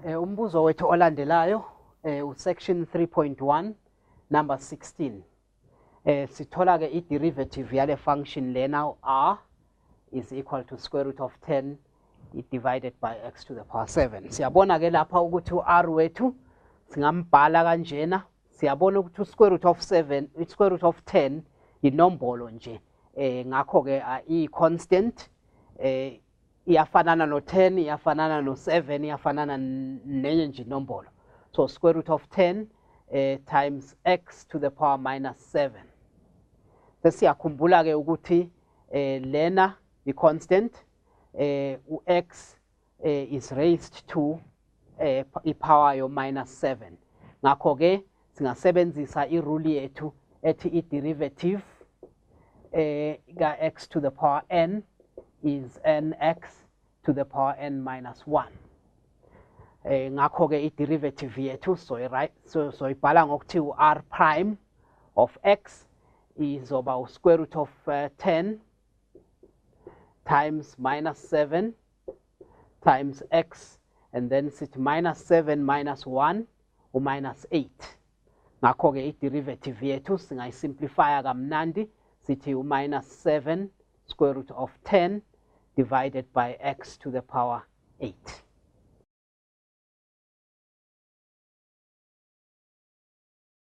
Umbuzo wethu olandelayo section 3.1 number 16. Sithola ke i-derivative yale function lena r is equal to square root of 10 divided by x to the power 7. Siyabona ke lapha ukuthi u-r wethu singambhala kanjena. Siyabona ukuthi square root of 7, square root of 10 inombolo nje. Ngakho ke i-constant iyafanana no 10, iyafanana no 7, iyafanana nenye nje inombolo. So square root of 10 times x to the power minus 7. Sesiyakhumbula ke ukuthi lena i-constant u-x is raised to i-power yo minus 7. Ngakho ke singasebenzisa i-rule yethu ethi i-derivative ka x to the power n is nx to the power n minus 1. Ngakho ke i-derivative yethu so ibhala ngokuthi u-r prime of x is over square root of 10 times minus 7 times x, and then sit minus 7 minus 1 or minus 8. Ngakho ke i-derivative yethu singayisimplifya kamnandi sithi u-minus 7 square root of 10 divided by x to the power 8.